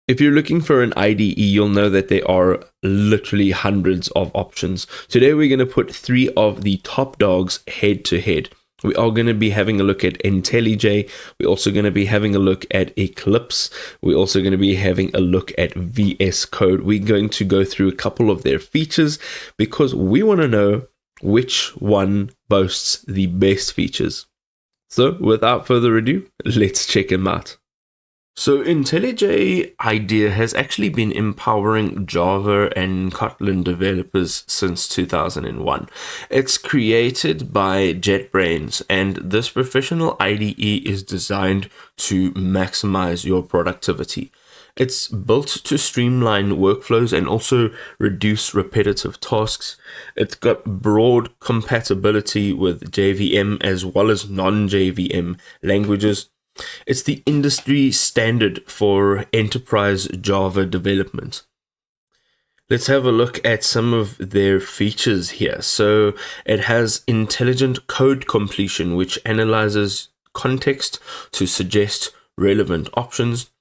If you're looking for an IDE, you'll know that there are literally hundreds of options. Today, we're going to put 3 of the top dogs head to head. We are going to be having a look at IntelliJ. We're also going to be having a look at Eclipse. We're also going to be having a look at VSCode. We're going to go through a couple of their features because we want to know which one boasts the best features. So without further ado, let's check them out. So IntelliJ IDEA has actually been empowering Java and Kotlin developers since 2001. It's created by JetBrains, and this professional IDE is designed to maximize your productivity. It's built to streamline workflows and also reduce repetitive tasks. It's got broad compatibility with JVM as well as non-JVM languages. It's the industry standard for enterprise Java development. Let's have a look at some of their features here. So it has intelligent code completion, which analyzes context to suggest relevant options.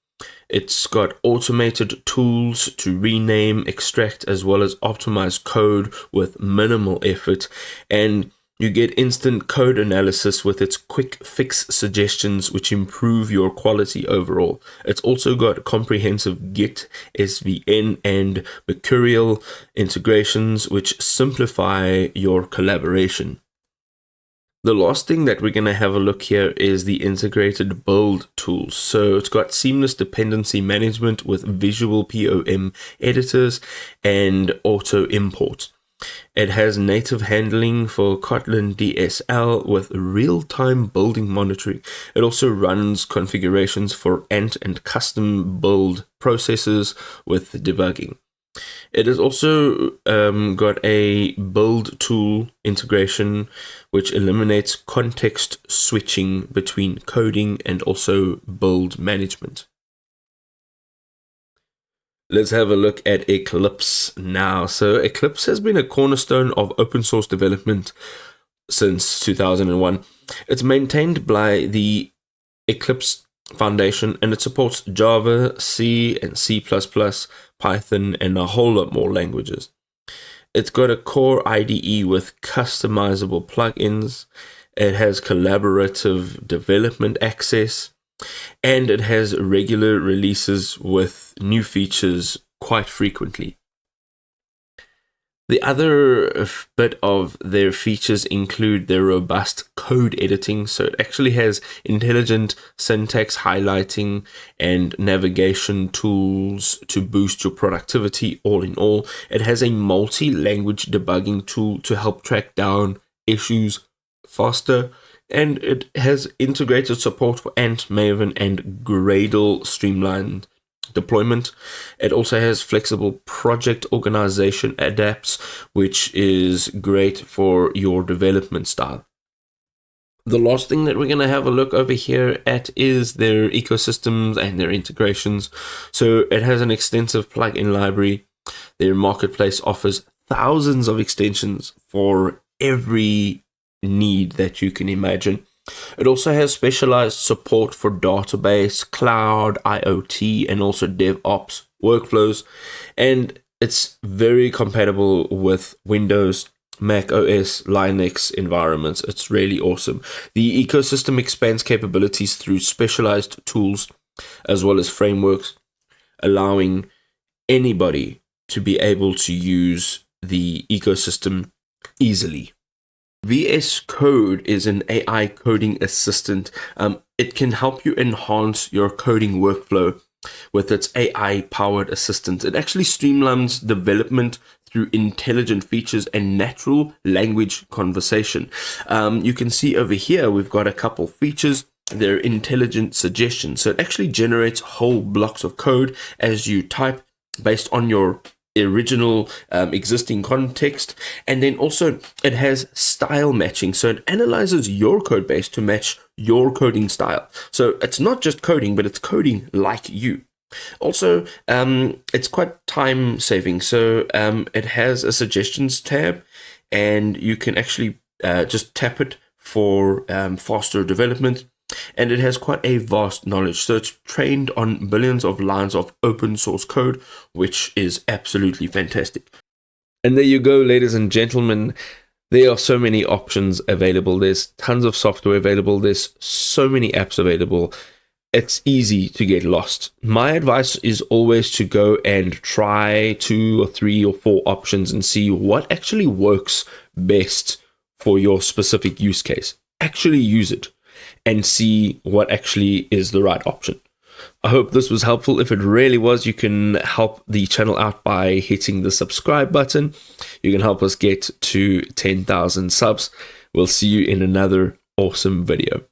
It's got automated tools to rename, extract, as well as optimize code with minimal effort. And you get instant code analysis with its quick fix suggestions, which improve your quality overall. It's also got comprehensive Git, SVN, and Mercurial integrations, which simplify your collaboration. The last thing that we're going to have a look here is the integrated build tools. So it's got seamless dependency management with visual POM editors and auto import. It has native handling for Kotlin DSL with real-time building monitoring. It also runs configurations for Ant and custom build processes with debugging. It has also got a build tool integration, which eliminates context switching between coding and also build management. Let's have a look at Eclipse now. So Eclipse has been a cornerstone of open source development since 2001. It's maintained by the Eclipse Foundation, and it supports Java, C and C++, Python, and a whole lot more languages. It's got a core IDE with customizable plugins. It has collaborative development access, and it has regular releases with new features quite frequently. The other bit of their features include their robust code editing. So it actually has intelligent syntax highlighting and navigation tools to boost your productivity. All in all, it has a multi-language debugging tool to help track down issues faster. And it has integrated support for Ant, Maven, and Gradle streamlined deployment. It also has flexible project organization adapts, which is great for your development style. The last thing that we're going to have a look over here at is their ecosystems and their integrations. So it has an extensive plugin library. Their marketplace offers thousands of extensions for every need that you can imagine. It also has specialized support for database, cloud, IoT, and also DevOps workflows, and it's very compatible with Windows, Mac OS, Linux environments. It's really awesome. The ecosystem expands capabilities through specialized tools as well as frameworks, allowing anybody to be able to use the ecosystem easily. VSCode is an AI coding assistant. It can help you enhance your coding workflow with its AI-powered assistant. It actually streamlines development through intelligent features and natural language conversation. You can see over here, we've got a couple features. They're intelligent suggestions. So it actually generates whole blocks of code as you type based on your original existing context, and then also it has style matching, so it analyzes your code base to match your coding style. So it's not just coding, but it's coding like you. Also, it's quite time saving, so it has a suggestions tab, and you can actually just tap it for faster development. and it has quite a vast knowledge. So it's trained on billions of lines of open source code, which is absolutely fantastic. And there you go, ladies and gentlemen. There are so many options available. There's tons of software available. There's so many apps available. It's easy to get lost. My advice is always to go and try 2 or 3 or 4 options and see what actually works best for your specific use case. Actually use it and see what actually is the right option. I hope this was helpful. If it really was, you can help the channel out by hitting the subscribe button. You can help us get to 10,000 subs. We'll see you in another awesome video.